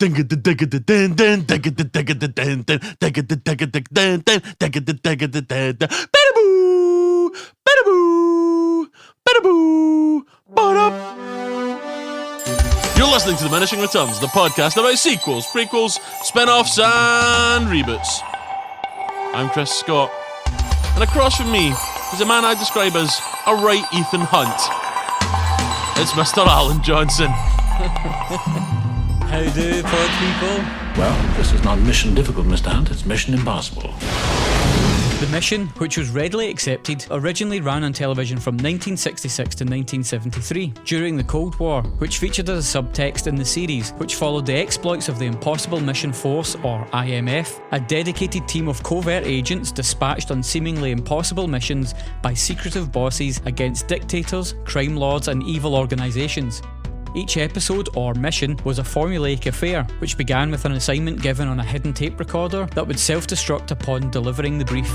You're listening to Diminishing Returns, the podcast about sequels, prequels, spin-offs, and reboots. I'm Chris Scott, and across from me is a man I describe as a right Ethan Hunt. It's Mr. Alan Johnson. How do pod people? Well, this is not mission difficult, Mr. Hunt. It's mission impossible. The Mission, which was readily accepted, originally ran on television from 1966 to 1973, during the Cold War, which featured as a subtext in the series, which followed the exploits of the Impossible Mission Force, or IMF, a dedicated team of covert agents dispatched on seemingly impossible missions by secretive bosses against dictators, crime lords and evil organisations. Each episode, or mission, was a formulaic affair, which began with an assignment given on a hidden tape recorder that would self-destruct upon delivering the brief.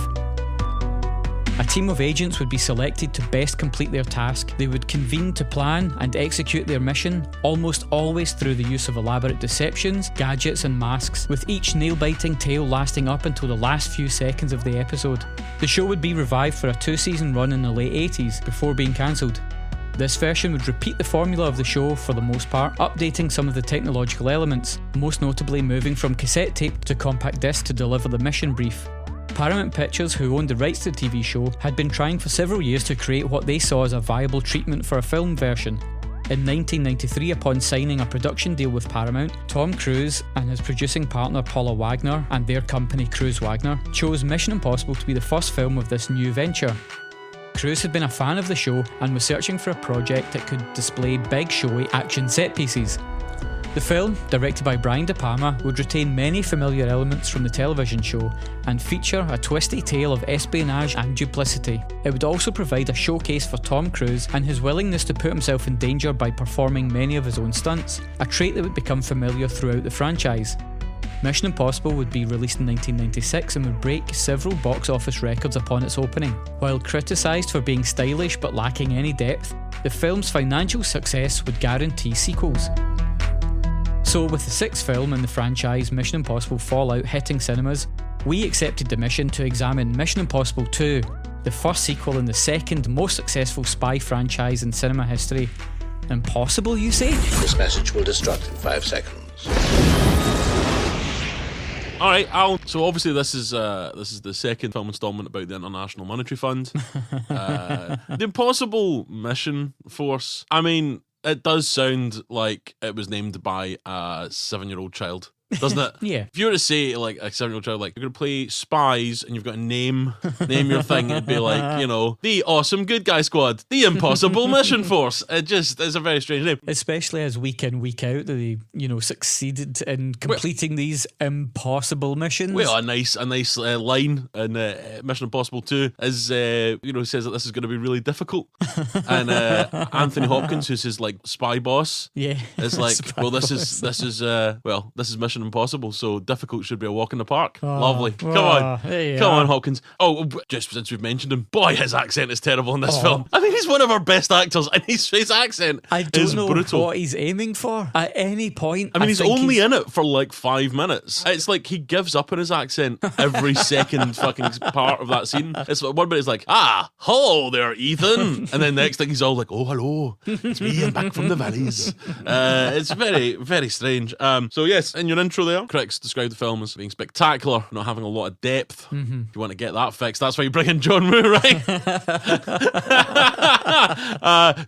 A team of agents would be selected to best complete their task. They would convene to plan and execute their mission, almost always through the use of elaborate deceptions, gadgets and masks, with each nail-biting tale lasting up until the last few seconds of the episode. The show would be revived for a 2-season run in the late 80s, before being cancelled. This version would repeat the formula of the show for the most part, updating some of the technological elements, most notably moving from cassette tape to compact disc to deliver the mission brief. Paramount Pictures, who owned the rights to the TV show, had been trying for several years to create what they saw as a viable treatment for a film version. In 1993, upon signing a production deal with Paramount, Tom Cruise and his producing partner Paula Wagner and their company Cruise Wagner chose Mission Impossible to be the first film of this new venture. Cruise had been a fan of the show and was searching for a project that could display big, showy action set pieces. The film, directed by Brian De Palma, would retain many familiar elements from the television show and feature a twisty tale of espionage and duplicity. It would also provide a showcase for Tom Cruise and his willingness to put himself in danger by performing many of his own stunts, a trait that would become familiar throughout the franchise. Mission Impossible would be released in 1996 and would break several box office records upon its opening. While criticised for being stylish but lacking any depth, the film's financial success would guarantee sequels. So with the 6th film in the franchise, Mission Impossible Fallout, hitting cinemas, we accepted the mission to examine Mission Impossible 2, the first sequel in the second most successful spy franchise in cinema history. Impossible, you say? This message will destruct in 5 seconds. Alright, Alan. So obviously this is the second film installment about the International Monetary Fund. The Impossible Mission Force. I mean, it does sound like it was named by a 7-year-old child, doesn't it? Yeah. If you were to say, like, a 7-year-old child, like, you're going to play spies and you've got to name your thing, it'd be like, you know, the Awesome Good Guy Squad, the Impossible Mission Force. It's a very strange name. Especially as week in, week out, they, succeeded in completing these impossible missions. Well, a nice line in Mission Impossible 2 is, says that this is going to be really difficult. And Anthony Hopkins, who's his, like, spy boss, is like, well, this is Mission Impossible, so difficult should be a walk in the park. Lovely. Come on, Hopkins. Oh, just since we've mentioned him, boy, his accent is terrible in this film. I mean, he's one of our best actors, and his accent is brutal. What he's aiming for at any point. I mean, he's only in it for like 5 minutes. It's like he gives up on his accent every second fucking part of that scene. It's like, one minute it's like, hello there, Ethan, and then the next thing he's all like, oh, hello, it's me, I'm back from the valleys. It's very, very strange. So yes, in your intro there, critics described the film as being spectacular, not having a lot of depth. If you want to get that fixed, that's why you bring in John Woo, right?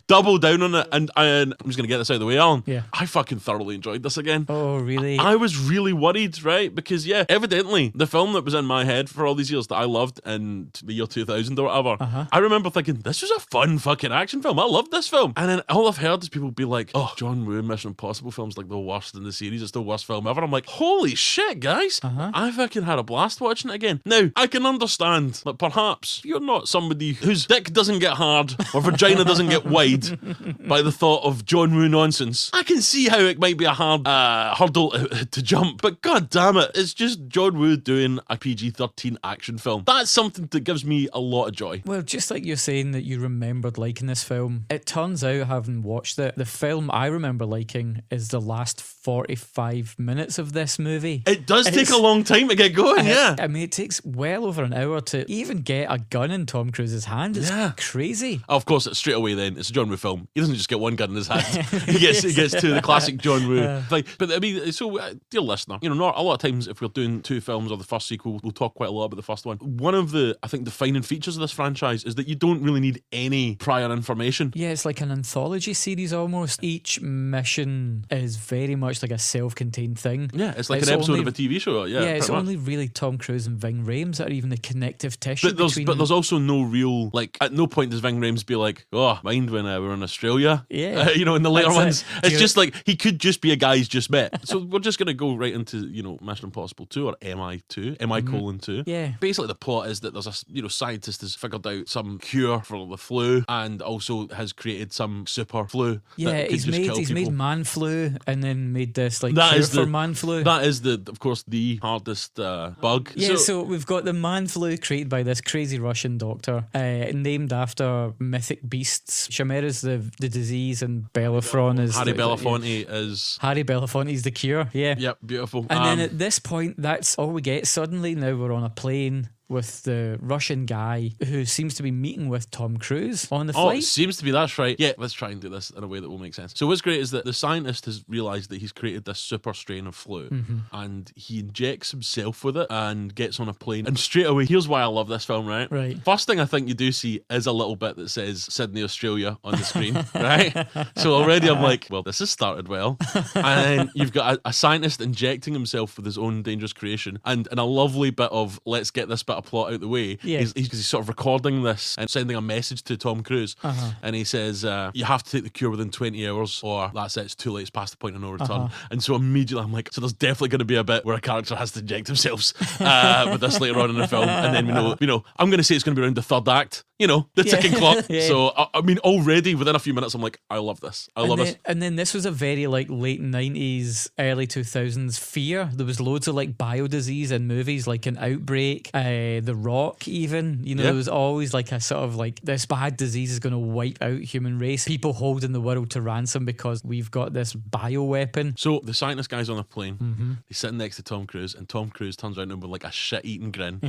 Double down on it, and I'm just going to get this out of the way, Alan. Yeah. I fucking thoroughly enjoyed this again. Oh, really? I was really worried, right? Because, evidently, the film that was in my head for all these years that I loved in the year 2000 or whatever, I remember thinking, this was a fun fucking action film. I loved this film. And then all I've heard is people be like, oh, John Woo Mission Impossible film's like the worst in the series. It's the worst film ever. I'm like, holy shit, guys. I fucking had a blast watching it again. Now, I can understand that perhaps you're not somebody whose dick doesn't get hard or vagina doesn't get wide by the thought of John Woo nonsense. I can see how it might be a hard hurdle to jump, but god damn it, it's just John Woo doing a PG-13 action film. That's something that gives me a lot of joy. Well, just like you're saying that you remembered liking this film, it turns out, having watched it, the film I remember liking is the last 45 minutes of this movie. It does take a long time to get going, yeah. I mean, it takes well over an hour to even get a gun in Tom Cruise's hand. It's crazy. Of course, straight away then, it's a John Woo film. He doesn't just get one gun in his hand. he gets to the classic John Woo. But I mean, so, dear listener, you know, not a lot of times if we're doing two films or the first sequel, we'll talk quite a lot about the first one. One of the, I think, defining features of this franchise is that you don't really need any prior information. Yeah, it's like an anthology series almost. Each mission is very much like a self-contained thing. Yeah, it's like an episode of a TV show. Yeah, it's only really Tom Cruise and Ving Rhames that are even the connective tissue between But there's also no real, like, at no point does Ving Rhames be like, oh, mind when we were in Australia? Yeah. You know, in the later ones. It's just like, he could just be a guy he's just met. So we're just going to go right into, you know, Mission Impossible 2 or MI2, MI:2. Yeah. Basically, the plot is that there's a, you know, scientist has figured out some cure for the flu and also has created some super flu. Yeah, he's made man flu and then made this like cure for man flu. That is of course the hardest bug. Yeah, so we've got the man flu created by this crazy Russian doctor, named after mythic beasts. Chimera's the disease, and Belafonte is Harry Belafonte is Harry Belafonte's the cure. Yeah. Yep, beautiful. And then at this point, that's all we get. Suddenly now we're on a plane with the Russian guy who seems to be meeting with Tom Cruise on the flight. Oh, it seems to be, that's right. Yeah, let's try and do this in a way that will make sense. So what's great is that the scientist has realised that he's created this super strain of flu and he injects himself with it and gets on a plane. And straight away, here's why I love this film, right? Right. First thing I think you do see is a little bit that says Sydney, Australia on the screen, right? So already I'm like, well, this has started well. And then you've got a scientist injecting himself with his own dangerous creation and a lovely bit of, let's get this bit of plot out the way. Yeah. He's sort of recording this and sending a message to Tom Cruise, and he says, you have to take the cure within 20 hours or that's it, it's too late, it's past the point of no return. And so immediately I'm like, so there's definitely going to be a bit where a character has to inject themselves with this later on in the film, and then we know I'm going to say it's going to be around the third act, you know, the ticking clock. So I mean, already within a few minutes I'm like, I love this. I love this. And then this was a very like late 90s, early 2000s fear. There was loads of like biodisease in movies, like an Outbreak, The Rock even, you know, there was always like a sort of like, this bad disease is going to wipe out human race, people holding the world to ransom because we've got this bioweapon. So the scientist guy's on a plane, he's sitting next to Tom Cruise, and Tom Cruise turns around to him with like a shit-eating grin,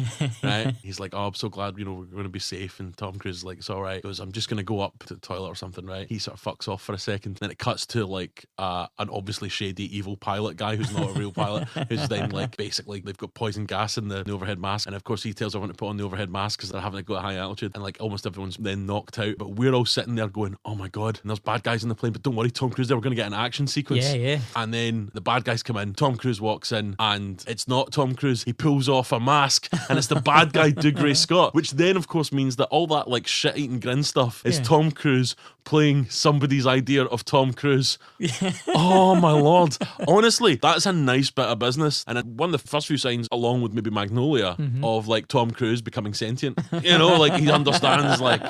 right? He's like, oh, I'm so glad, you know, we're going to be safe. And Tom Cruise is like, it's all right. He goes, I'm just going to go up to the toilet or something, right? He sort of fucks off for a second. Then it cuts to like an obviously shady evil pilot guy who's not a real pilot, who's then like, basically they've got poison gas in the overhead mask, and of course he tells everyone to put on the overhead mask because they're having to go at high altitude, and like almost everyone's then knocked out, but we're all sitting there going, oh my god, and there's bad guys in the plane, but don't worry, Tom Cruise, we're going to get an action sequence. Yeah. And then the bad guys come in, Tom Cruise walks in, and it's not Tom Cruise, he pulls off a mask, and it's the bad guy Dougray Scott, which then of course means that all that like shit-eating grin stuff is Tom Cruise playing somebody's idea of Tom Cruise. Oh my lord, honestly, that's a nice bit of business. And one of the first few signs, along with maybe Magnolia, of like Tom Cruise becoming sentient, you know, like he understands, like,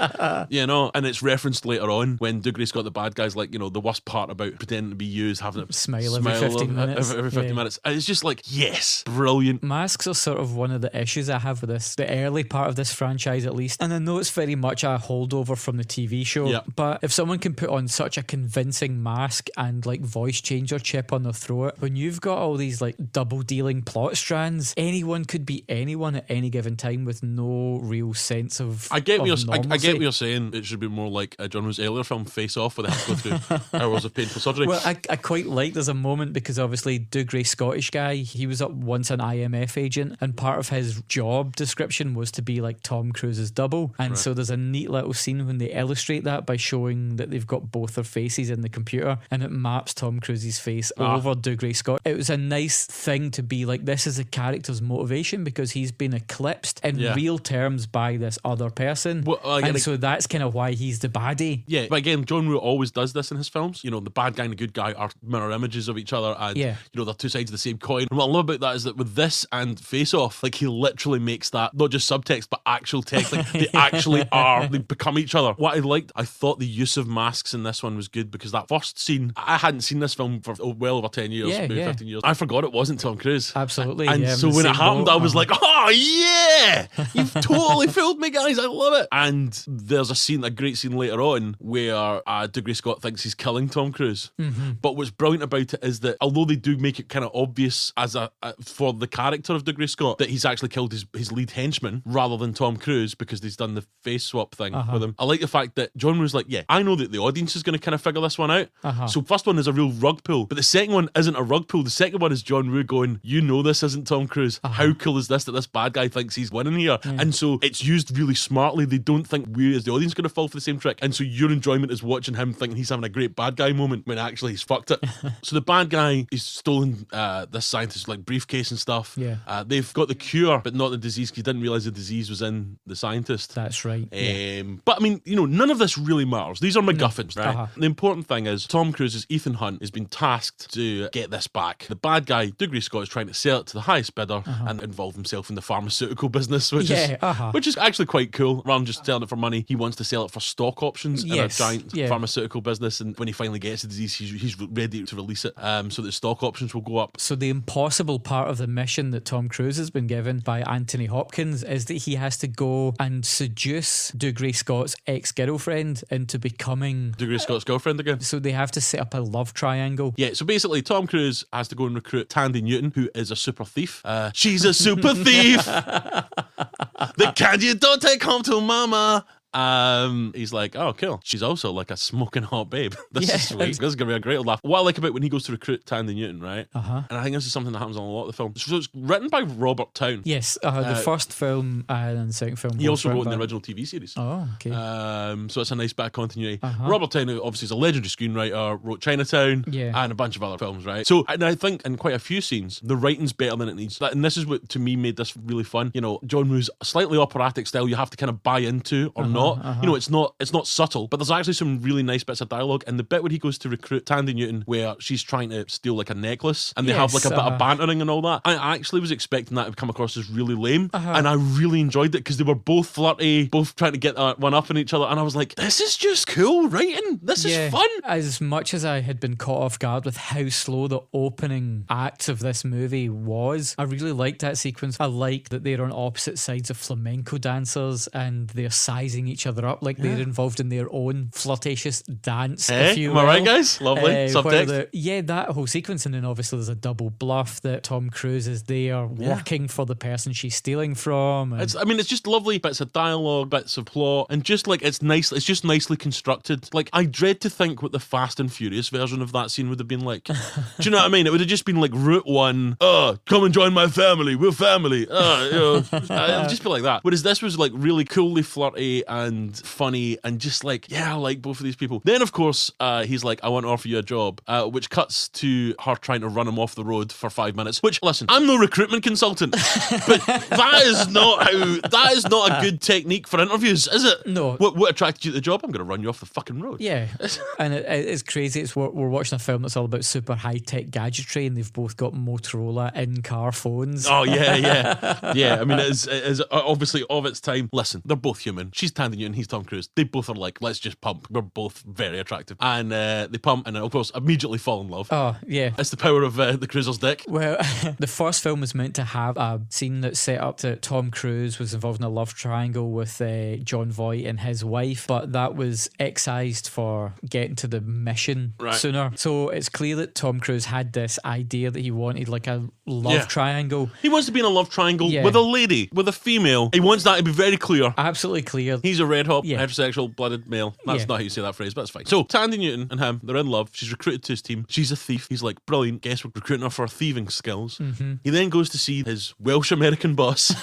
you know, and it's referenced later on when Dougray Scott, the bad guy's like, you know, the worst part about pretending to be you is having to smile every 15 minutes. Every 15 minutes. And it's just like, yes, brilliant. Masks are sort of one of the issues I have with this, the early part of this franchise at least. And I know it's very much a holdover from the TV show, but if someone can put on such a convincing mask and like voice changer chip on their throat, when you've got all these like double dealing plot strands, anyone could be anyone at any given time with no real sense of I get what you're saying. It should be more like John Woo's earlier film Face Off, where they have to go through hours of painful surgery. Well, I quite like, there's a moment because obviously Dougray, Scottish guy, he was up once an IMF agent, and part of his job description was to be like Tom Cruise's double, and so there's a neat little scene when they illustrate that by showing that they've got both their faces in the computer, and it maps Tom Cruise's face over Dougray Scott. It was a nice thing to be like, this is a character's motivation because he's been eclipsed in real terms by this other person. So that's kind of why he's the baddie. Yeah, but again, John Woo always does this in his films. You know, the bad guy and the good guy are mirror images of each other, and you know, they're two sides of the same coin. And what I love about that is that with this and Face Off, like, he literally makes that not just subtext but actual text. Like, they actually they become each other. What I liked, I thought the use of masks in this one was good, because that first scene, I hadn't seen this film for well over 10 years, maybe 15 years. I forgot it wasn't Tom Cruise. Absolutely. And so when it happened, I was like, oh yeah, you've totally fooled me, guys. I love it. And there's a great scene later on where Dougray Scott thinks he's killing Tom Cruise. But what's brilliant about it is that although they do make it kind of obvious as for the character of Dougray Scott that he's actually killed his lead henchman rather than Tom Cruise, because he's done the face swap thing with him. I like the fact that John was like, yeah, I know that the audience is going to kind of figure this one out. So first one is a real rug pull, but the second one isn't a rug pull. The second one is John Woo going, you know this isn't Tom Cruise. How cool is this that this bad guy thinks he's winning here? And so it's used really smartly. They don't think we as the audience going to fall for the same trick, and so your enjoyment is watching him thinking he's having a great bad guy moment when actually he's fucked it. So the bad guy, he's stolen this scientist's like briefcase and stuff. They've got the cure but not the disease, because he didn't realise the disease was in the scientist. That's right. But I mean, you know, none of this really matters. These are MacGuffins, right? The important thing is Tom Cruise's Ethan Hunt has been tasked to get this back. The bad guy, Dougray Scott, is trying to sell it to the highest bidder and involve himself in the pharmaceutical business, which is actually quite cool. Rather than just selling it for money, he wants to sell it for stock options in a giant pharmaceutical business, and when he finally gets the disease, he's ready to release it so that stock options will go up. So the impossible part of the mission that Tom Cruise has been given by Anthony Hopkins is that he has to go and seduce Dougray Scott's ex-girlfriend into becoming Dougray Scott's girlfriend again. So they have to set up a love triangle. Yeah, so basically Tom Cruise has to go and recruit Thandie Newton, who is a super thief. She's a super thief. The candy you don't take home to mama. He's like, oh, cool. She's also like a smoking hot babe. This is sweet. This is going to be a great old laugh. What I like about when he goes to recruit Thandie Newton, right? And I think this is something that happens on a lot of the films. So it's written by Robert Towne. Yes, the first film and the second film. He also wrote in the original TV series. Oh, okay. So it's a nice bit of continuity. Robert Towne, obviously, is a legendary screenwriter, wrote Chinatown and a bunch of other films, right? So, and I think in quite a few scenes, the writing's better than it needs. And this is what, to me, made this really fun. You know, John Woo's slightly operatic style you have to kind of buy into or not. You know, it's not subtle, but there's actually some really nice bits of dialogue. And the bit where he goes to recruit Thandie Newton, where she's trying to steal like a necklace, and they have like a bit of bantering and all that. I actually was expecting that to come across as really lame, and I really enjoyed it because they were both flirty, both trying to get one up on each other, and I was like, this is just cool writing. This is fun. As much as I had been caught off guard with how slow the opening act of this movie was, I really liked that sequence. I like that they're on opposite sides of flamenco dancers and they're sizing each other up like they're involved in their own flirtatious dance. If you will. Am I right, guys? Lovely subtext. That whole sequence, and then obviously there's a double bluff that Tom Cruise is there working for the person she's stealing from. It's just lovely bits of dialogue, bits of plot, and just like it's just nicely constructed. Like, I dread to think what the Fast and Furious version of that scene would have been like. Do you know what I mean? It would have just been like Route 1. Come and join my family. We're family. It would just be like that. Whereas this was like really coolly flirty and funny, and just like, I like both of these people. Then of course he's like, I want to offer you a job, which cuts to her trying to run him off the road for 5 minutes, which, listen, I'm no recruitment consultant, but that is not a good technique for interviews, is it? No. What attracted you to the job? I'm going to run you off the fucking road. Yeah. And it's crazy. We're watching a film that's all about super high-tech gadgetry, and they've both got Motorola in-car phones. Oh yeah. I mean, it is obviously of its time. Listen, they're both human. She's Thandie Newton, he's Tom Cruise. They both are like, let's just pump. We're both very attractive, and they pump, and of course immediately fall in love. Oh yeah, it's the power of the cruiser's dick. Well, the first film was meant to have a scene that set up that Tom Cruise was involved in a love triangle with John Voight and his wife, but that was excised for getting to the mission sooner. So it's clear that Tom Cruise had this idea that he wanted like a love triangle. He wants to be in a love triangle with a lady, with a female. He wants that to be very clear. Absolutely clear. He's a red hot, heterosexual, blooded male. That's not how you say that phrase, but it's fine. So Thandie Newton and him, they're in love. She's recruited to his team. She's a thief. He's like, brilliant. Guess we're recruiting her for her thieving skills. He then goes to see his Welsh-American boss,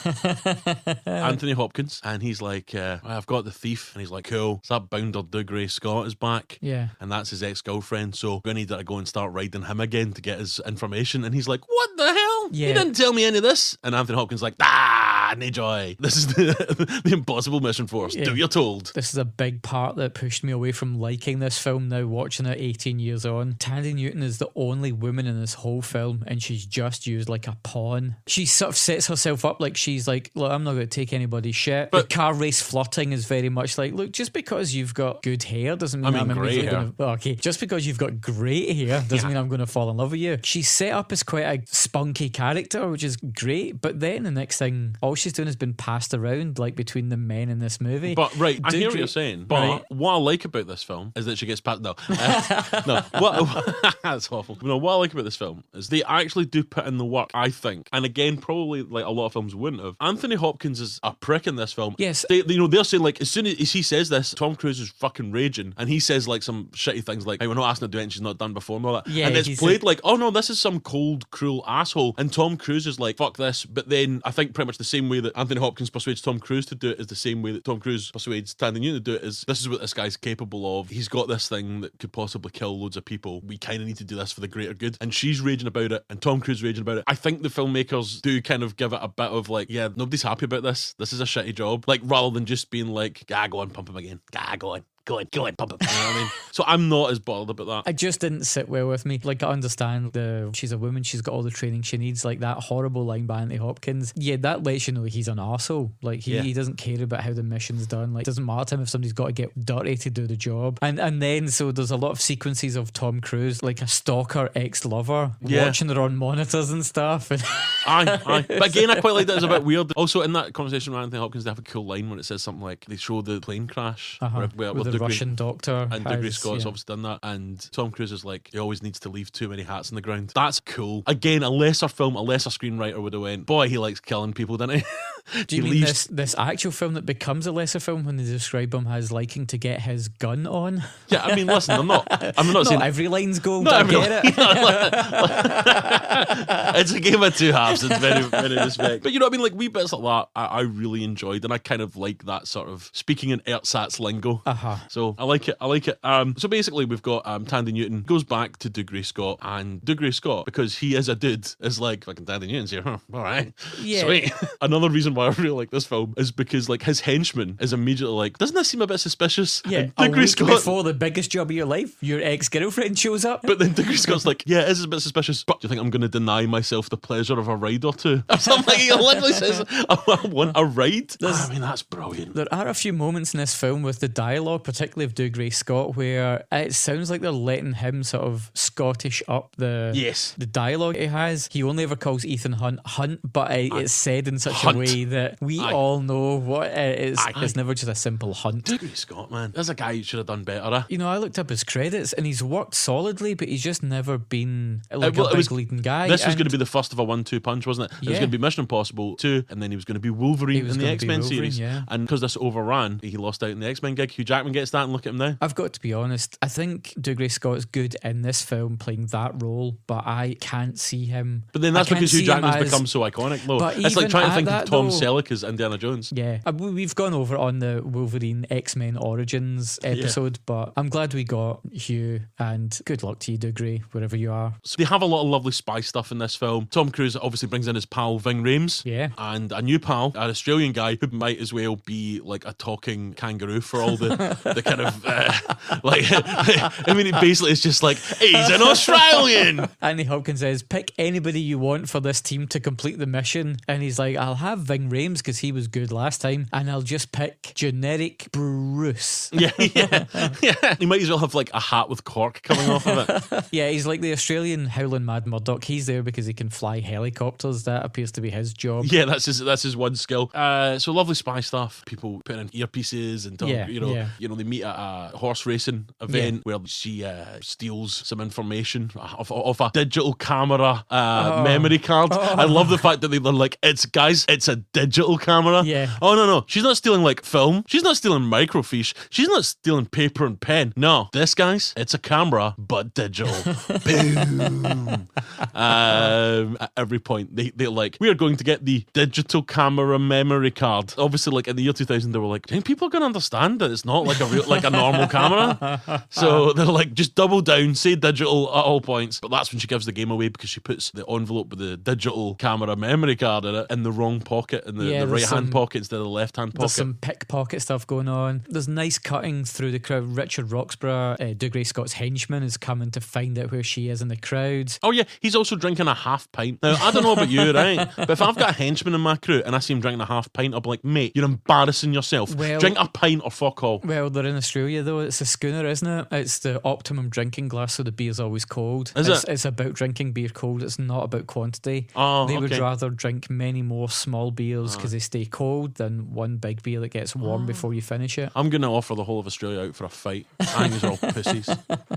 Anthony Hopkins, and he's like, I've got the thief. And he's like, cool. So that bounder Dougray Scott is back. Yeah. And that's his ex-girlfriend. So we need to go and start riding him again to get his information. And he's like, what the hell? Yeah. You didn't tell me any of this. And Anthony Hopkins is like, Thandie Joy. This is the impossible mission force. Do you're told. This is a big part that pushed me away from liking this film now, watching it 18 years on. Thandie Newton is the only woman in this whole film, and she's just used like a pawn. She sort of sets herself up like she's like, look, I'm not going to take anybody's shit. But the car race flirting is very much like, look, just because you've got good hair doesn't mean I'm great hair. Okay, just because you've got great hair doesn't mean I'm going to fall in love with you. She's set up as quite a spunky character, which is great, but then the next thing, all she's doing has been passed around like between the men in this movie. But I hear what you're saying. But what I like about this film is that she gets passed. That's awful. What I like about this film is they actually do put in the work, I think. And again, probably like a lot of films wouldn't have. Anthony Hopkins is a prick in this film. Yes. They're saying like, as soon as he says this, Tom Cruise is fucking raging, and he says like some shitty things like, hey, we're not asking her to do anything she's not done before and all that. Yeah, and it's played like, oh no, this is some cold, cruel asshole. And Tom Cruise is like, fuck this. But then I think pretty much the same way that Anthony Hopkins persuades Tom Cruise to do it is the same way that Tom Cruise persuades Thandie Newton to do it. Is this is what this guy's capable of. He's got this thing that could possibly kill loads of people. We kind of need to do this for the greater good. And she's raging about it, and Tom Cruise raging about it. I think the filmmakers do kind of give it a bit of like, yeah, nobody's happy about this. This is a shitty job. Like, rather than just being like, go on, pump him again. Go on. Go on, pump it. You know what I mean? So I'm not as bothered about that. It just didn't sit well with me. Like, I understand she's a woman, she's got all the training she needs. Like, that horrible line by Anthony Hopkins. Yeah, that lets you know he's an arsehole. Like, he doesn't care about how the mission's done. Like, it doesn't matter to him if somebody's got to get dirty to do the job. And then, so there's a lot of sequences of Tom Cruise, like a stalker ex-lover, watching her on monitors and stuff. And Aye. But again, I quite like that. It's a bit weird. Also, in that conversation with Anthony Hopkins, they have a cool line when it says something like, they show the plane crash with the Russian doctor, and Dougray Scott's obviously done that, and Tom Cruise is like, he always needs to leave too many hats on the ground. That's cool. Again, a lesser film, a lesser screenwriter would have went, boy, he likes killing people, doesn't he? Do you mean this actual film that becomes a lesser film when they describe him as liking to get his gun on? Yeah, I mean, listen, I'm not saying every line's gold. I get it. It's a game of two halves in very respect. But you know what I mean? Like, wee bits like that, I really enjoyed, and I kind of like that sort of speaking in ersatz lingo. So I like it. So basically, we've got Thandie Newton goes back to Dougray Scott, and Dougray Scott, because he is a dude, is like, fucking Thandie Newton's here, huh? All right, sweet. Another reason why I really like this film is because like his henchman is immediately like, doesn't that seem a bit suspicious? Yeah, a week before the biggest job of your life, your ex-girlfriend shows up. But then Dougray Scott's like, yeah, it is a bit suspicious, but do you think I'm going to deny myself the pleasure of a ride or two? Or something. He literally says, I want a ride. I mean, that's brilliant. There are a few moments in this film with the dialogue, particularly of Dougray Scott, where it sounds like they're letting him sort of Scottish up the dialogue he has. He only ever calls Ethan Hunt, but it's said in such a way that we all know what it is. It's never just a simple hunt. Dougray Scott, man, there's a guy who should have done better. You know, I looked up his credits and he's worked solidly, but he's just never been like a big leading guy. This was going to be the first of a 1-2 punch, wasn't it? It was going to be Mission Impossible 2, and then he was going to be Wolverine in the X-Men series. And because this overran, he lost out in the X-Men gig. Hugh Jackman gets that, and look at him now. I've got to be honest, I think Dougray Scott's good in this film playing that role, but I can't see him. But then that's because Hugh Jackman's become so iconic, though. It's like trying to think of Tom Selleck as Indiana Jones. Yeah, we've gone over on the Wolverine X-Men Origins episode, but I'm glad we got Hugh, and good luck to you, Dougray, wherever you are. So they have a lot of lovely spy stuff in this film. Tom Cruise obviously brings in his pal Ving Rhames, and a new pal, an Australian guy who might as well be like a talking kangaroo for all the kind of I mean, basically it's just like, he's an Australian. Anthony Hopkins says, pick anybody you want for this team to complete the mission, and he's like, I'll have Ving Rhames because he was good last time, and I'll just pick generic Bruce. Yeah. He might as well have like a hat with cork coming off of it. Yeah, he's like the Australian Howlin' Mad Murdoch. He's there because he can fly helicopters. That appears to be his job. Yeah, that's his one skill. So lovely spy stuff. People putting in earpieces and they meet at a horse racing event where she steals some information off a digital camera memory card. I love the fact that they're like, it's a digital camera. Yeah. Oh no, she's not stealing like film. She's not stealing microfiche. She's not stealing paper and pen. No, this guys, it's a camera but digital. Boom. At every point they're like, we are going to get the digital camera memory card. Obviously, like in the year 2000, they were like, do you think people are going to understand that it's not like a normal camera? So they're like, just double down, say digital at all points. But that's when she gives the game away, because she puts the envelope with the digital camera memory card in it in the wrong pocket. it in the right-hand pocket instead of the left-hand pocket. There's some pickpocket stuff going on. There's nice cutting through the crowd. Richard Roxburgh, Dougray Scott's henchman, is coming to find out where she is in the crowd. Oh yeah, he's also drinking a half pint. Now, I don't know about you, right? But if I've got a henchman in my crew and I see him drinking a half pint, I'll be like, mate, you're embarrassing yourself. Drink a pint or fuck all. Well, they're in Australia though. It's a schooner, isn't it? It's the optimum drinking glass, so the beer's always cold. It's about drinking beer cold. It's not about quantity. They would rather drink many more small beers because they stay cold than one big beer that gets warm before you finish it. I'm going to offer the whole of Australia out for a fight. I think these are all pussies.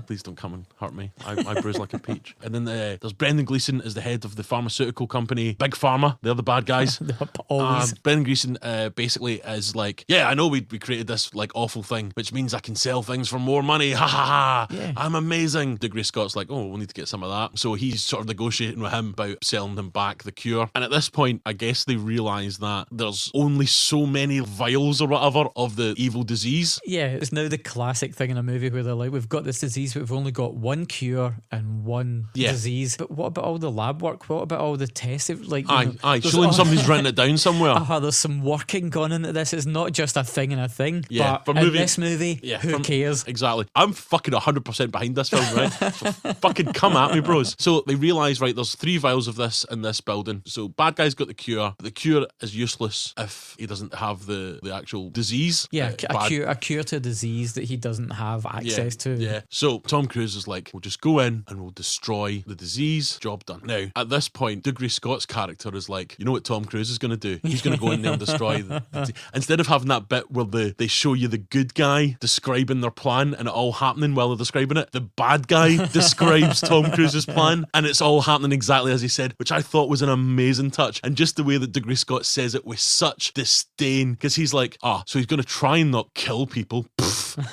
Please don't come and hurt me. I bruise like a peach. And then there's Brendan Gleeson as the head of the pharmaceutical company Big Pharma. They're the bad guys. Always. Brendan Gleeson basically is like, yeah, I know we created this like awful thing, which means I can sell things for more money. Ha ha ha. Yeah. I'm amazing. Dougray Scott's like, oh, we'll need to get some of that. So he's sort of negotiating with him about selling them back the cure. And at this point, I guess they realise that there's only so many vials or whatever of the evil disease. Yeah, it's now the classic thing in a movie where they're like, we've got this disease, but we've only got one cure and one disease. But what about all the lab work? What about all the tests? Like, surely somebody's written it down somewhere. There's some working gone into this. It's not just a thing and a thing. Yeah, but in this movie, who cares? Exactly. I'm fucking 100% behind this film, right? So fucking come at me, bros. So they realise, right, there's 3 vials of this in this building. So bad guy's got the cure. But the cure is useless if he doesn't have the actual disease. Yeah, a cure to a disease that he doesn't have access to. Yeah. So Tom Cruise is like, we'll just go in and we'll destroy the disease. Job done. Now, at this point, Dougray Scott's character is like, you know what Tom Cruise is going to do? He's going to go in there and destroy the disease. Instead of having that bit where they show you the good guy describing their plan and it all happening while they're describing it, the bad guy describes Tom Cruise's plan and it's all happening exactly as he said, which I thought was an amazing touch. And just the way that Dougray Scott says it with such disdain, because he's like, so he's going to try and not kill people.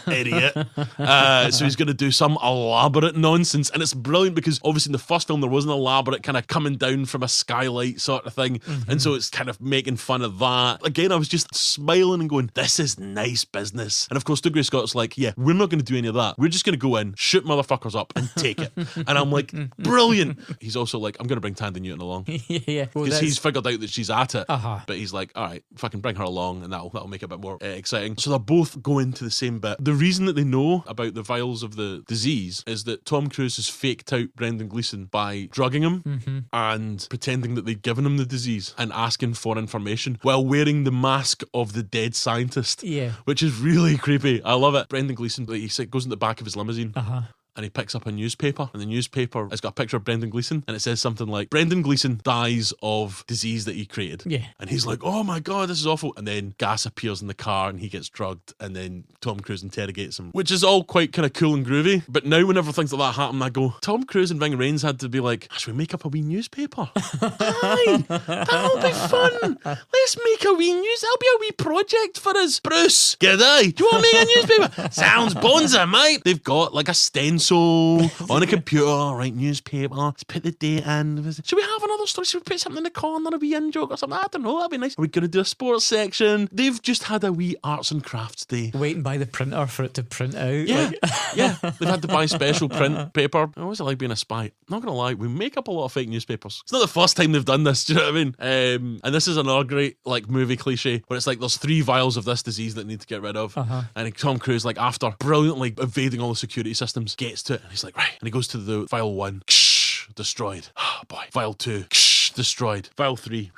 Idiot. So he's going to do some elaborate nonsense. And it's brilliant because obviously in the first film there was an elaborate kind of coming down from a skylight sort of thing. Mm-hmm. And so it's kind of making fun of that. Again, I was just smiling and going, this is nice business. And of course, Dougray Scott's like, yeah, we're not going to do any of that. We're just going to go in, shoot motherfuckers up and take it. And I'm like, brilliant. He's also like, I'm going to bring Thandie Newton along. Yeah. Because he's figured out that she's at it. But he's like, all right, fucking bring her along and that'll make it a bit more exciting. So they're both going to the same bit. The reason that they know about the vials of the disease is that Tom Cruise has faked out Brendan Gleeson by drugging him and pretending that they'd given him the disease and asking for information while wearing the mask of the dead scientist. Yeah. Which is really creepy. I love it. Brendan Gleeson, he goes in the back of his limousine. And he picks up a newspaper, and the newspaper has got a picture of Brendan Gleeson, and it says something like, Brendan Gleeson dies of disease that he created. Yeah. And he's like, oh my God, this is awful. And then gas appears in the car, and he gets drugged, and then Tom Cruise interrogates him, which is all quite kind of cool and groovy. But now whenever things like that happen, I go, Tom Cruise and Ving Rhames had to be like, should we make up a wee newspaper? Aye, that'll be fun. Let's make a wee that'll be a wee project for us. Bruce, g'day, do you want to make a newspaper? Sounds bonza, mate. They've got like a stencil on a computer, right, newspaper, let's put the date in. Should we have another story? Should we put something in the corner, a wee in-joke or something? I don't know, that'd be nice. Are we going to do a sports section? They've just had a wee arts and crafts day. Waiting by the printer for it to print out. Yeah, yeah. They've had to buy special print paper. What was it like being a spy? Not going to lie, we make up a lot of fake newspapers. It's not the first time they've done this, do you know what I mean? And this is another great like movie cliche where it's like there's 3 vials of this disease that need to get rid of. And Tom Cruise, like after brilliantly evading all the security systems, gets to it and he's like, right. And he goes to the vial 1, destroyed. Oh boy. Vial 2, destroyed. Vial 3.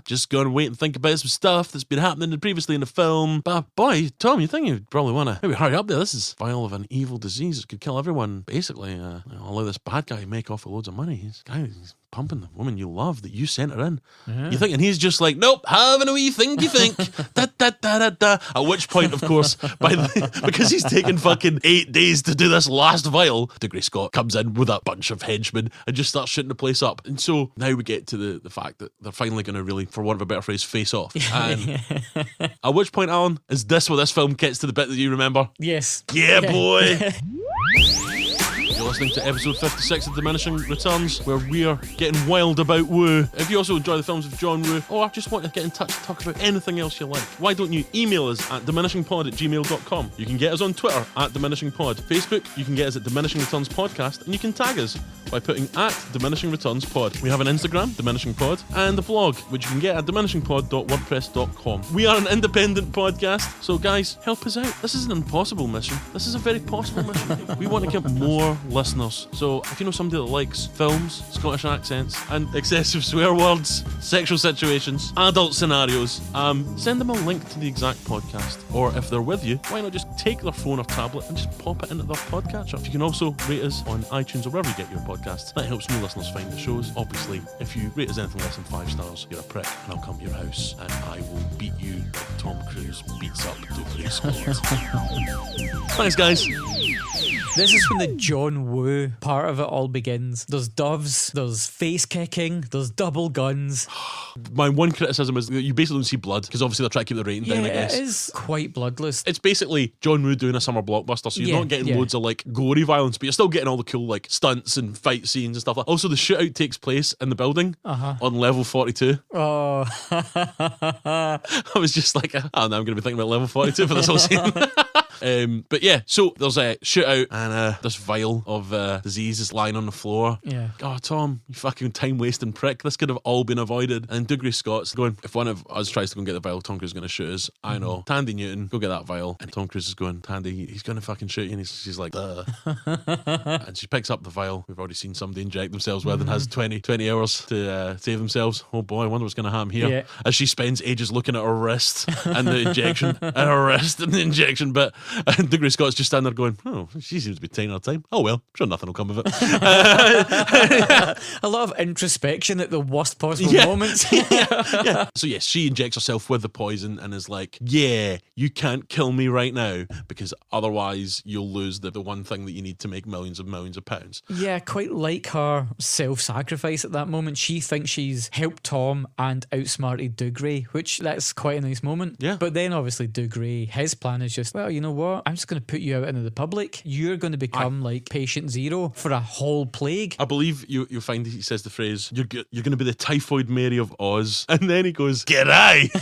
Just gonna wait and think about some stuff that's been happening previously in the film. But boy, Tom, you think you'd probably want to maybe hurry up there. This is vial of an evil disease that could kill everyone. Basically, allow this bad guy make off with loads of money. He's pumping the woman you love that you sent her in. Yeah. You think, and he's just like, nope, having a wee thinky think. At which point, of course, because he's taken fucking 8 days to do this last vial, Dougray Scott comes in with a bunch of henchmen and just starts shooting the place up. And so now we get to the fact that they're finally going to really, for want of a better phrase, face off. And at which point, Alan, is this where this film gets to the bit that you remember? Yes. Yeah, boy. You're listening to episode 56 of Diminishing Returns, where we're getting wild about Woo. If you also enjoy the films of John Woo, or just want to get in touch and talk about anything else you like, why don't you email us at diminishingpod@gmail.com. You can get us on Twitter at diminishingpod. Facebook, you can get us at Diminishing Returns Podcast, and you can tag us by putting at Diminishing Returns Pod. We have an Instagram, Diminishing Pod, and a blog, which you can get at diminishingpod.wordpress.com. We are an independent podcast, so guys, help us out. This is an impossible mission. This is a very possible mission. We want to get more listeners. So if you know somebody that likes films, Scottish accents, and excessive swear words, sexual situations, adult scenarios, send them a link to the exact podcast. Or if they're with you, why not just take their phone or tablet and just pop it into their podcatcher? You can also rate us on iTunes or wherever you get your podcasts. That helps new listeners find the shows. Obviously, if you rate us anything less than 5 stars, you're a prick, and I'll come to your house and I will beat you like Tom Cruise beats up Dougray Scott. Thanks, guys. This is when the John Woo part of it all begins. There's doves, there's face kicking, there's double guns. My one criticism is that you basically don't see blood, because obviously they're trying to keep the rating down, I guess. It is quite bloodless. It's basically John Woo doing a summer blockbuster, so you're not getting loads of like gory violence, but you're still getting all the cool like stunts and fight scenes and stuff. Also, the shootout takes place in the building on level 42. Oh. I was just like, oh no, I'm going to be thinking about level 42 for this whole scene. But yeah, so there's a shootout and this vial of disease is lying on the floor. Yeah. Oh, Tom, you fucking time-wasting prick. This could have all been avoided. And Dougray Scott's going, if one of us tries to go and get the vial, Tom Cruise is going to shoot us. I know. Thandie Newton, go get that vial. And Tom Cruise is going, Thandie, he's going to fucking shoot you. And she's like, duh. And she picks up the vial we've already seen somebody inject themselves with and has 20 hours to save themselves. Oh boy, I wonder what's going to happen here. Yeah. As she spends ages looking at her wrist and the injection, and her wrist and the injection bit. And Dougray Scott's just standing there going, oh, she seems to be taking her time. Oh well, sure, nothing will come of it. A lot of introspection at the worst possible moments. Yeah. So yes, she injects herself with the poison and is like, yeah, you can't kill me right now because otherwise you'll lose the one thing that you need to make millions of pounds. Yeah, quite like her self-sacrifice at that moment. She thinks she's helped Tom and outsmarted Dougray, which that's quite a nice moment. Yeah. But then obviously Dougray, his plan is just, well, you know what? I'm just going to put you out into the public. You're going to become like patient zero for a whole plague. I believe you'll find he says the phrase, you're going to be the Typhoid Mary of Oz. And then he goes, g'day,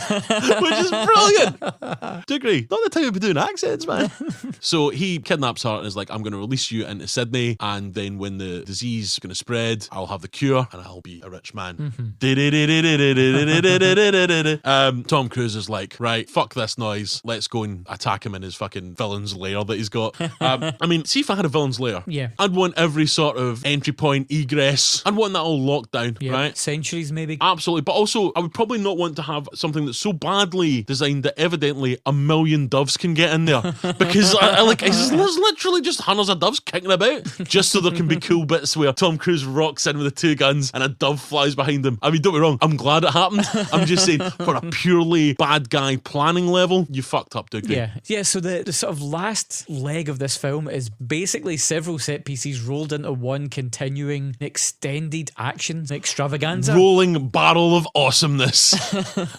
which is brilliant. Dougray, not the time to be doing accents, man. So he kidnaps her and is like, I'm going to release you into Sydney, and then when the disease is going to spread, I'll have the cure and I'll be a rich man. Tom Cruise is like, right, fuck this noise. Let's go and attack him in his fucking villain's lair that he's got. I mean, see if I had a villain's lair. Yeah. I'd want every sort of entry point, egress. I'd want that all locked down, right? Sentries maybe. Absolutely. But also, I would probably not want to have something that's so badly designed that evidently a million doves can get in there. Because there's literally just hundreds of doves kicking about just so there can be cool bits where Tom Cruise rocks in with the 2 guns and a dove flies behind him. I mean, don't be wrong, I'm glad it happened. I'm just saying, for a purely bad guy planning level, you fucked up, Dougray. Yeah, so the sort of last leg of this film is basically several set pieces rolled into one continuing extended action extravaganza. Rolling barrel of awesomeness.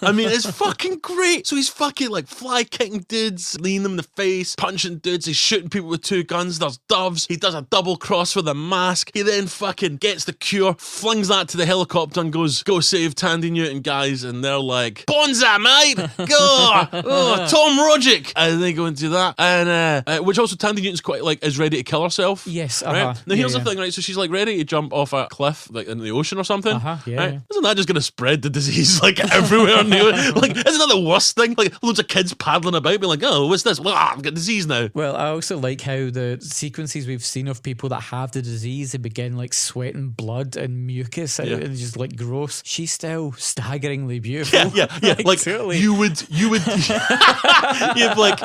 I mean, it's fucking great. So he's fucking like fly kicking dudes, leaning them in the face, punching dudes, he's shooting people with 2 guns, there's doves, he does a double cross with a mask, he then fucking gets the cure, flings that to the helicopter and goes, go save Thandie Newton, guys, and they're like, Bonza, mate! Go! Oh, Tom Rogic! And they go into that, and which also Thandie Newton's quite like, is ready to kill herself. Yes, right? Now here's the thing, right? So she's like ready to jump off a cliff, like in the ocean or something. Right? Isn't that just going to spread the disease like everywhere? Like, isn't that the worst thing? Like loads of kids paddling about, being like, oh, what's this? Well, I've got disease now. Well, I also like how the sequences we've seen of people that have the disease, they begin like sweating blood and mucus and just like gross. She's still staggeringly beautiful. Yeah. Like totally. you would you have like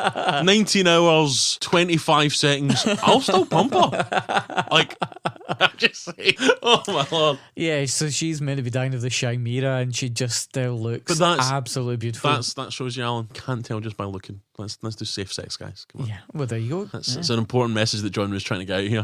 19 hours 25 seconds, I'll still pump her. Like, I'm just saying, oh my lord. Yeah, so she's meant to be dying of the chimera and she just still looks absolutely beautiful. That shows you, Alan, can't tell just by looking. Let's do safe sex, guys. Come on. Yeah, well, there you go. It's an important message that John was trying to get out here.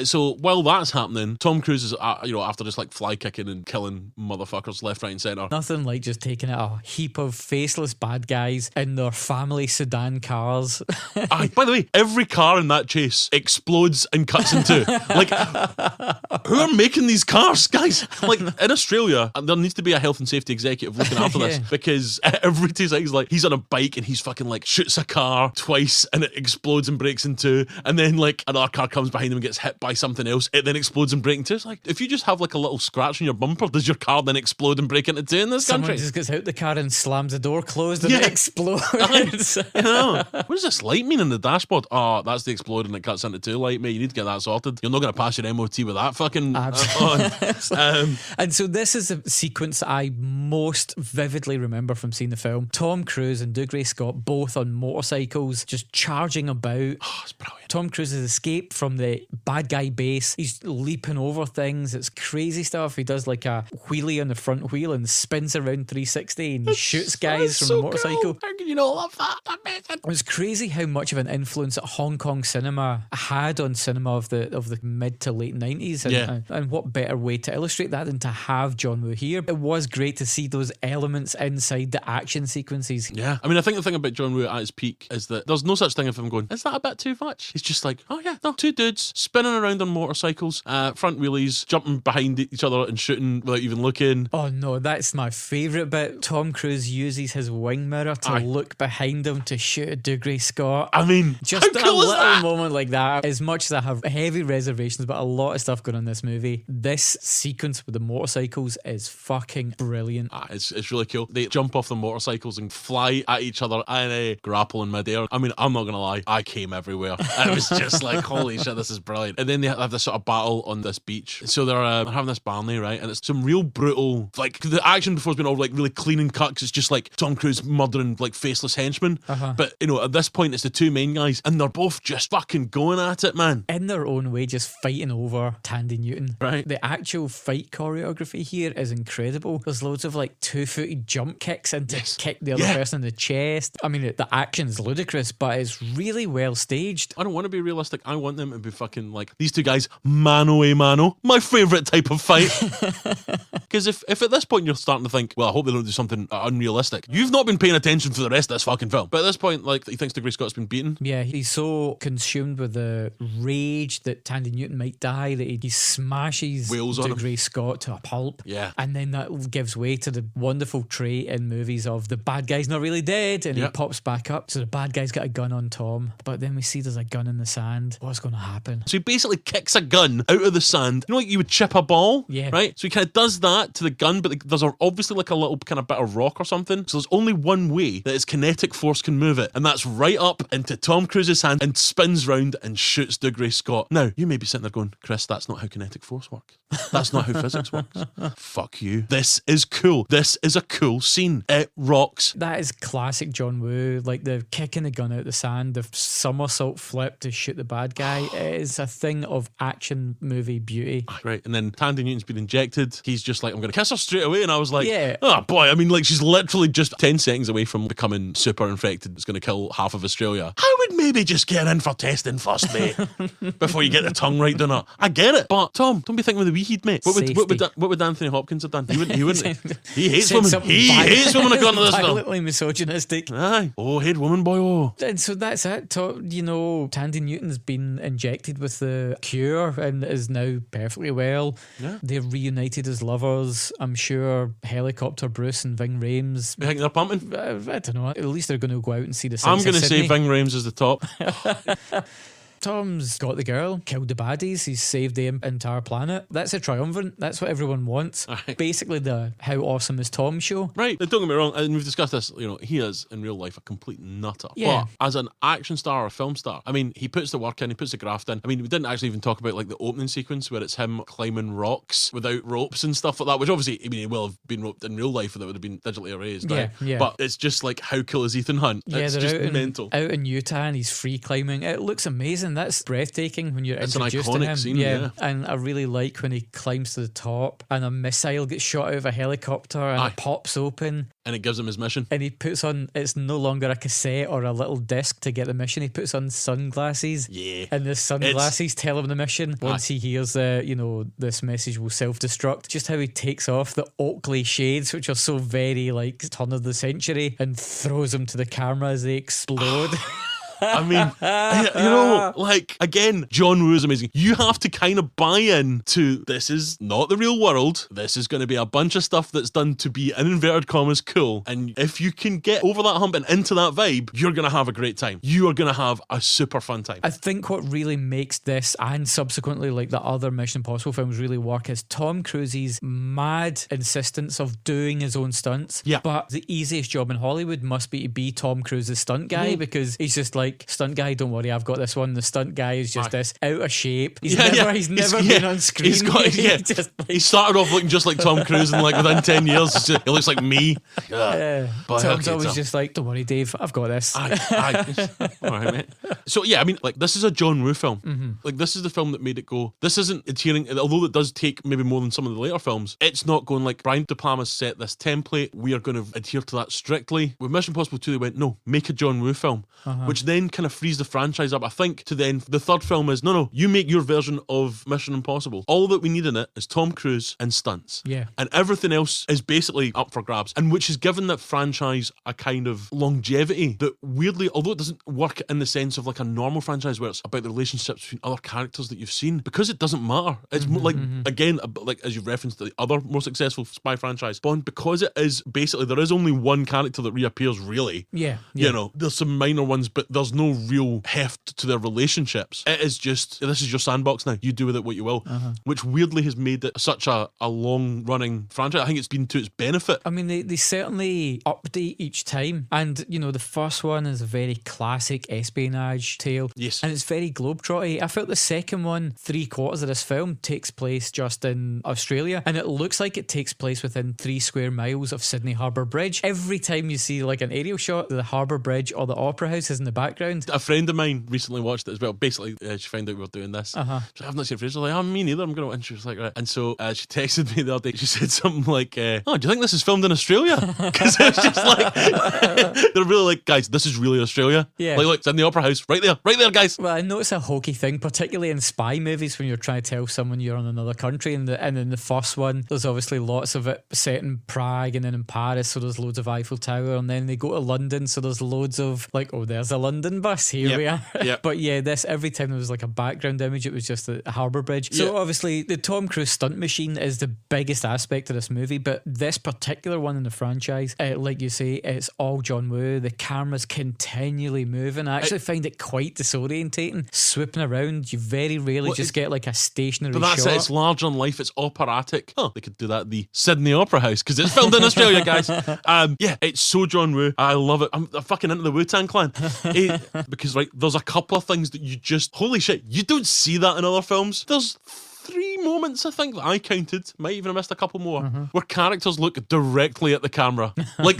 So while that's happening, Tom Cruise is, after just like fly kicking and killing motherfuckers left, right, and centre. Nothing like just taking out a heap of faceless bad guys in their family sedan cars. By the way, every car in that chase explodes and cuts brakes into. Like, who are making these cars, guys? Like, in Australia, there needs to be a health and safety executive looking after this, because every 2 seconds, like, he's on a bike and he's fucking like shoots a car twice and it explodes and breaks in two, and then like another car comes behind him and gets hit by something else, it then explodes and breaks in two. It's like, if you just have like a little scratch on your bumper, does your car then explode and break into two in this country? Someone just gets out the car and slams the door closed and it explodes. What does this light mean in the dashboard? Oh, that's the explode and it cuts into two light, mate. You need to get that sorted. You're not going to pass your MOT with that fucking on. And so this is a sequence that I most vividly remember from seeing the film. Tom Cruise and Dougray Scott both on motorcycles just charging about. Oh, it's brilliant. Tom Cruise has escaped from the bad guy base. He's leaping over things. It's crazy stuff. He does like a wheelie on the front wheel and spins around 360 and he shoots guys from the motorcycle. Cool. How can you not love that? Amazing. It was crazy how much of an influence that Hong Kong cinema had on cinema of the mid to late 90s. And what better way to illustrate that than to have John Woo here. It was great to see those elements inside the action sequences. Yeah. I mean, I think the thing about John Woo at his peak is that there's no such thing of him going, is that a bit too much? He's just like, oh yeah, no, two dudes spinning around on motorcycles, front wheelies, jumping behind each other and shooting without even looking. Oh no, that's my favourite bit. Tom Cruise uses his wing mirror to look behind him to shoot at Dougray Scott. I mean, just how cool a is little that? moment like that. As much as I have heavy reservations about a lot of stuff going on in this movie, this sequence with the motorcycles is fucking brilliant. It's really cool. They jump off the motorcycles and fly at each other and grapple in midair. I mean, I'm not gonna lie, I came everywhere. It was just like, holy shit, this is brilliant. And then they have this sort of battle on this beach. So they're having this barney, right? And it's some real brutal, like, the action before's been all like really clean and cut, because it's just like Tom Cruise murdering like faceless henchmen. But you know, at this point it's the two main guys and they're both just fucking going at it, man. In their own way, just fighting over Thandie Newton. Right. The actual fight choreography here is incredible. There's loads of like 2-footed jump kicks and to kick the other person in the chest. I mean, the action's ludicrous, but it's really well staged. I don't want to be realistic. I want them to be fucking like these two guys, mano a mano. My favourite type of fight. Because if at this point you're starting to think, well, I hope they don't do something unrealistic, you've not been paying attention for the rest of this fucking film. But at this point, like, he thinks Dougray Scott's been beaten. Yeah, he's so consumed with the rage that Thandie Newton might die that he smashes Dougray Scott to a pulp. Yeah. And then that gives way to the wonderful trait in movies of the bad guy's not really dead and he pops back up. So the bad guy's got a gun on Tom. But then we see there's a gun in the sand. What's going to happen? So he basically kicks a gun out of the sand. You know, like you would chip a ball? Yeah. Right? So he kind of does that to the gun, but there's obviously like a little kind of bit of rock or something. So there's only one way that his kinetic force can move it. And that's right up into Tom Cruise's hand and spins round and shoots Dougray Scott. Now, you may be sitting there going, Chris, that's not how kinetic force works. That's not how physics works. Fuck you. This is cool. This is a cool scene. It rocks. That is classic John Woo. Like the kicking the gun out the sand, the somersault flip to shoot the bad guy. It is a thing of action movie beauty. Right. And then Thandie Newton's been injected. He's just like, I'm going to kiss her straight away. And I was like, oh boy. I mean, like, she's literally just 10 seconds away from becoming super infected. It's going to kill half of Australia. I would maybe just get in for testing first, mate, before you get the tongue right down it. I get it. But Tom, don't be thinking with the wee head, mate. What would Anthony Hopkins have done? He wouldn't. He hates women. He hates women according to this film. Violently misogynistic. Aye. Oh, head woman, boy, oh. And so that's it. You know, Thandie Newton's been injected with the cure and is now perfectly well. Yeah. They're reunited as lovers. I'm sure Helicopter Bruce and Ving Rhames. You think they're pumping? I don't know. At least they're going to go out and see the sights. I'm going to say Ving Rhames is the top. Tom's got the girl, killed the baddies, he's saved the entire planet. That's a triumvirate. That's what everyone wants. Right. Basically the How Awesome Is Tom show. Right. Don't get me wrong, and we've discussed this, you know, he is in real life a complete nutter. Yeah. But as an action star or a film star, I mean, he puts the work in, he puts the graft in. I mean, we didn't actually even talk about like the opening sequence where it's him climbing rocks without ropes and stuff like that, which obviously, I mean, he will have been roped in real life or that would have been digitally erased. Yeah, right? yeah. But it's just like, how cool is Ethan Hunt? Yeah, it's they're just mental. Out in Utah and he's free climbing. It looks amazing. That's breathtaking when you're It's introduced an to iconic him. scene, yeah. And I really like when he climbs to the top and a missile gets shot out of a helicopter and it pops open. And it gives him his mission. And he puts on, it's no longer a cassette or a little disc to get the mission. He puts on sunglasses. Yeah. And the sunglasses tell him the mission. Once he hears, this message will self-destruct. Just how he takes off the Oakley shades, which are so very like turn of the century, and throws them to the camera as they explode. I mean, you know, like, again, John Woo is amazing. You have to kind of buy in to this is not the real world. This is going to be a bunch of stuff that's done to be, in inverted commas, cool. And if you can get over that hump and into that vibe, you're going to have a great time. You are going to have a super fun time. I think what really makes this and subsequently like the other Mission Impossible films really work is Tom Cruise's mad insistence of doing his own stunts. Yeah. But the easiest job in Hollywood must be to be Tom Cruise's stunt guy, because he's just like, stunt guy, don't worry, I've got this one. The stunt guy is just this out of shape. He's never been on screen. He started off looking just like Tom Cruise, and like within 10 years, he looks like me. Tom's always just like, don't worry, Dave, I've got this. All right, mate. So yeah, I mean, like, this is a John Woo film. Mm-hmm. Like, this is the film that made it go. This isn't adhering, although it does take maybe more than some of the later films. It's not going like Brian De Palma's set this template. We are going to adhere to that strictly. With Mission Impossible 2, they went, no, make a John Woo film, which then kind of frees the franchise up. I think to then the third film is no, you make your version of Mission Impossible. All that we need in it is Tom Cruise and stunts. Yeah. And everything else is basically up for grabs. And which has given that franchise a kind of longevity that weirdly, although it doesn't work in the sense of like a normal franchise where it's about the relationships between other characters that you've seen, because it doesn't matter. It's like, again, like as you've referenced the other more successful spy franchise, Bond, because it is basically, there is only one character that reappears really. Yeah. You know, there's some minor ones, but there's no real heft to their relationships. It is just, this is your sandbox now. You do with it what you will, which weirdly has made it such a long-running franchise. I think it's been to its benefit. I mean, they certainly update each time. And, you know, the first one is a very classic espionage tale. Yes. And it's very globetrotty. I felt the second one, 3/4 of this film takes place just in Australia. And it looks like it takes place within 3 square miles of Sydney Harbour Bridge. Every time you see like an aerial shot, the Harbour Bridge or the Opera House is in the background. A friend of mine recently watched it as well. Basically, she found out we were doing this. She's like, I've not seen it for ages. I was like, oh, me neither. I'm going to. And she was like, right. And so she texted me the other day. She said something like, oh, do you think this is filmed in Australia? Because it's just like, they're really like, guys, this is really Australia. Yeah. Like, look, it's in the Opera House. Right there, guys. Well, I know it's a hokey thing, particularly in spy movies when you're trying to tell someone you're on another country. And in the first one, there's obviously lots of it set in Prague and then in Paris, so there's loads of Eiffel Tower. And then they go to London, so there's loads of like, oh, there's a London bus. Here we are. Yep. But yeah, this, every time there was like a background image, it was just the Harbour Bridge. So obviously the Tom Cruise stunt machine is the biggest aspect of this movie, but this particular one in the franchise, like you say, it's all John Woo. The camera's continually moving. I actually find it quite disorientating. Swooping around, you very rarely just get like a stationary shot. But that's it, it's larger than life, it's operatic. Oh, they could do that at the Sydney Opera House, because it's filmed in Australia, guys. Yeah, it's so John Woo. I love it. I'm fucking into the Wu-Tang Clan. Because, right, there's a couple of things that you just, holy shit, you don't see that in other films. There's 3 moments, I think, that I counted, might even have missed a couple more, where characters look directly at the camera. Like,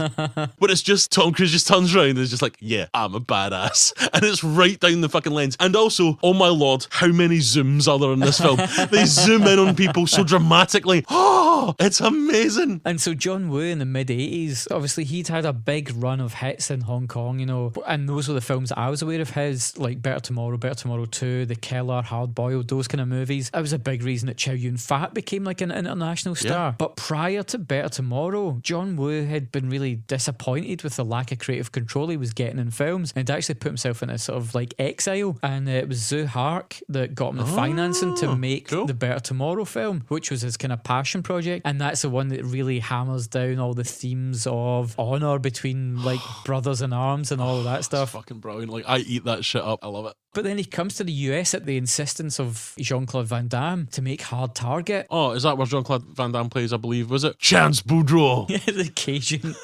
when it's just Tom Cruise just turns around and is just like, yeah, I'm a badass. And it's right down the fucking lens. And also, oh my lord, how many zooms are there in this film? They zoom in on people so dramatically. Oh, it's amazing. And so John Woo in the mid-80s, obviously he'd had a big run of hits in Hong Kong, you know, and those were the films that I was aware of his, like Better Tomorrow 2, The Killer, Hard Boiled, those kind of movies. It was a big reason that Chow Yun-Fat became like an international star. Yeah. But prior to Better Tomorrow, John Woo had been really disappointed with the lack of creative control he was getting in films, and actually put himself in a sort of like exile. And it was Zhu Hark that got him the financing to make the Better Tomorrow film, which was his kind of passion project. And that's the one that really hammers down all the themes of honour between like brothers in arms and all of that stuff. It's fucking brilliant. Like, I eat that shit up. I love it. But then he comes to the US at the insistence of Jean-Claude Van Damme to make Hard Target. Oh, is that where Jean-Claude Van Damme plays, I believe, was it? Chance Boudreaux. Yeah, the Cajun.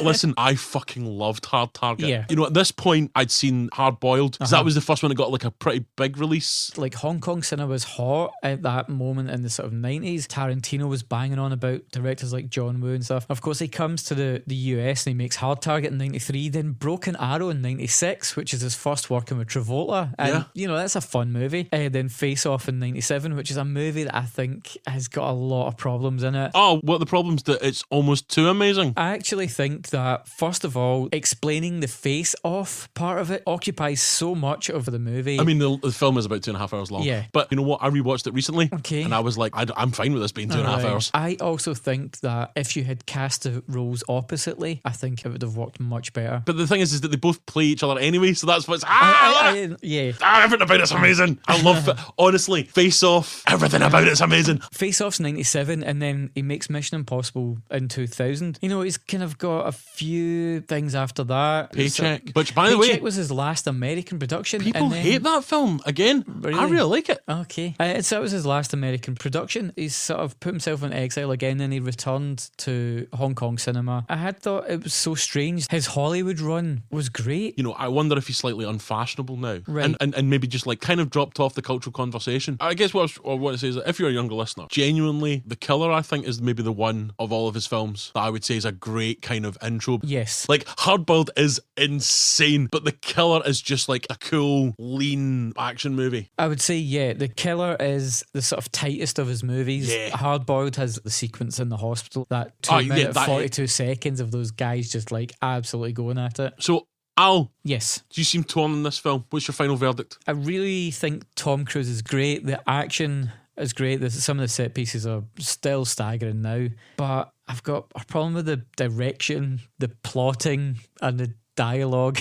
Listen, I fucking loved Hard Target. Yeah. You know, at this point, I'd seen Hard Boiled, because that was the first one that got like a pretty big release. Like, Hong Kong cinema was hot at that moment in the sort of 90s. Tarantino was banging on about directors like John Woo and stuff. Of course, he comes to the US and he makes Hard Target in 93, then Broken Arrow in 96, which is his first first working with Travolta, and that's a fun movie. Then Face Off in '97, which is a movie that I think has got a lot of problems in it. Oh, what are the problems? That it's almost too amazing? I actually think that, first of all, explaining the face off part of it occupies so much over the movie. I mean, the film is about 2.5 hours long. Yeah. But you know what? I rewatched it recently. Okay. And I was like, I'm fine with this being 2.5 hours. I also think that if you had cast the roles oppositely, I think it would have worked much better. But the thing is that they both play each other anyway, so that's what's everything about it's amazing. I love it. Honestly, Face Off, everything about it's amazing. Face Off's 97, and then he makes Mission Impossible in 2000. He's kind of got a few things after that. Paycheck, which by the way, Paycheck was his last American production. People hate that film. Again, really? I really like it. Okay. So that was his last American production. He's sort of put himself in exile again, and he returned to Hong Kong cinema. I had thought it was so strange. His Hollywood run was great. I wonder if he's slightly unfashionable now. Right. And maybe just like kind of dropped off the cultural conversation. I guess what I want to say is that if you're a younger listener, genuinely, The Killer, I think, is maybe the one of all of his films that I would say is a great kind of intro. Yes. Like, Hardboiled is insane, but The Killer is just like a cool, lean action movie. I would say, The Killer is the sort of tightest of his movies. Yeah. Hardboiled has the sequence in the hospital, that 42 seconds of those guys just like absolutely going at it. So, Al, yes, do you seem torn in this film? What's your final verdict? I really think Tom Cruise is great. The action is great. Some of the set pieces are still staggering now, but I've got a problem with the direction, the plotting, and the dialogue.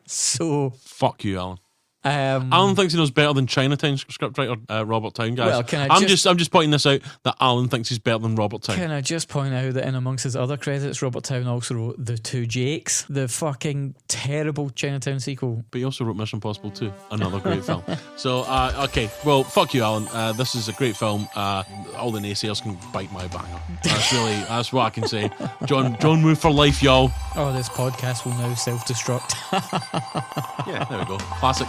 So fuck you, Alan. Alan thinks he knows better than Chinatown scriptwriter Robert Towne, guys. Well, I'm just pointing this out that Alan thinks he's better than Robert Towne. Can I just point out that in amongst his other credits, Robert Towne also wrote The Two Jakes, the fucking terrible Chinatown sequel. But he also wrote Mission Impossible 2, another great film. So, okay, well, fuck you, Alan. This is a great film. All the naysayers can bite my banger. That's what I can say. John Woo for life, y'all. Oh, this podcast will now self-destruct. Yeah, there we go. Classic.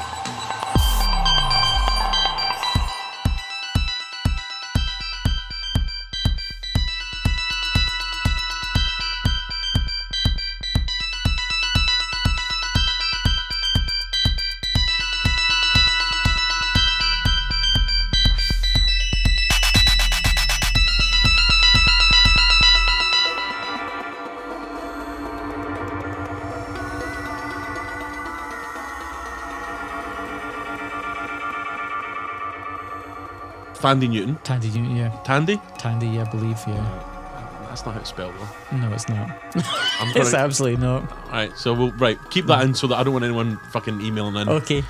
Thandie Newton. Thandie Newton, yeah. Thandie, I believe, yeah. That's not how it's spelled, though. No, it's not. It's absolutely not. Alright, so we'll keep that in so that I don't want anyone fucking emailing in. Okay.